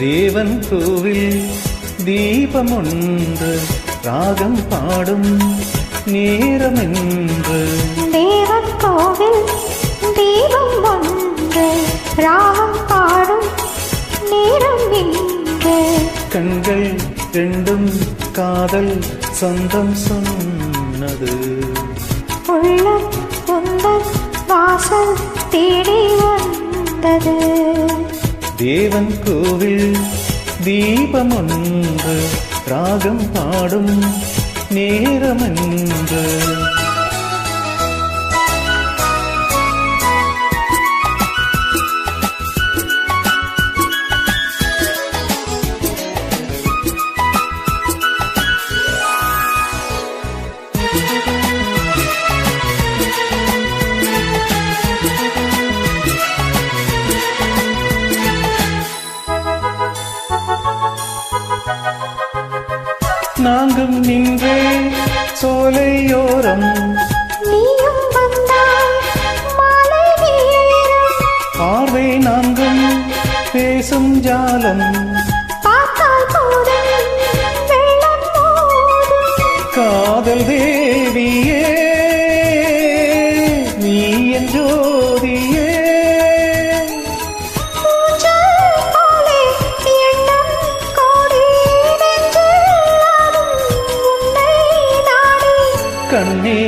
தேவன் கோவில் தீபம் ஒன்று ராகம் பாடும் நேரமென்று. தேவன் கோவில் தீபம் ஒன்று ராகம் பாடும் நேரம் என்று. கண்கள் ரெண்டும் காதல் சொந்தம் சொன்னது. உள்ளம் உந்தன் வாசல் தேடி வந்தது. தேவன் கோவில் தீபம் ஒன்று ராகம் பாடும் நேரமென்று. நாங்கும் நின்றே சோலையோரம் நீயும் வந்தாய் மாலை நேரம். பார்வை நான்கும் பேசும் ஜாலம் பார்த்தால் போதும் வெள்ளம் மோதும். காதல் தேவியே நீ என் ஜோதியே. கண்ணே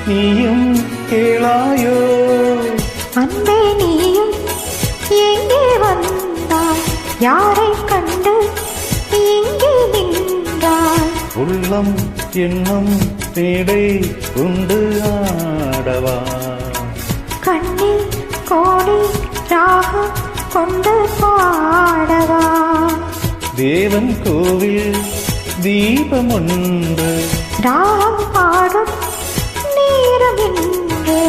நீயும் கேளாயோ அன்பே நீயும் எங்கே வந்தாய்? யாரை கண்டு இங்கே நின்றாய்? உள்ளம் எண்ணம் மேடை உண்டு ஆடவா. கண்ணில் கோடி ராகம் கொண்டு பாடவா. தேவன் கோவில் தீபம் ஒன்று ராகம் பாடும் நேரம் என்று.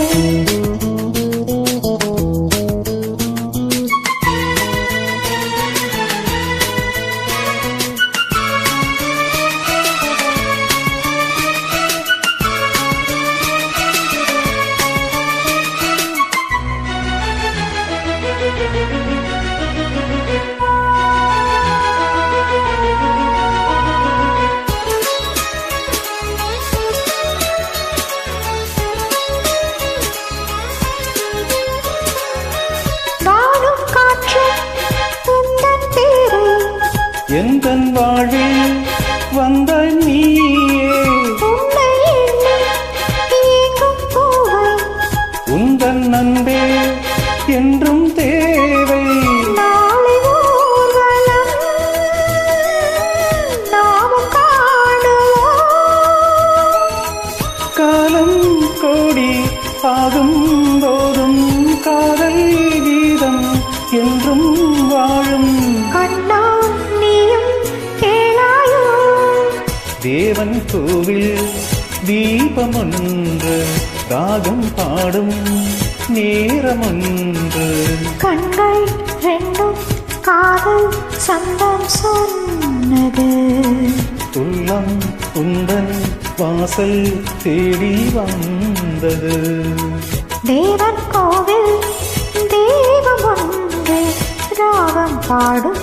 எந்தன் வாழ்வில் வந்த நீயே உந்தன் அன்பே என்றும் தேவை. காலம் கோடி ஆகும் போதும் காதல் கீதம் என்றும் வாழும். தேவன் கோவில் தீபம் ஒன்று ராகம் பாடும் நேரமொன்று. கண்கள் ரெண்டும் காதல் சந்தம் சொன்னது. உள்ளம் உந்தன் வாசல் தேடி வந்தது. தேவன் கோவில் தீபம் ஒன்று ராகம் பாடும்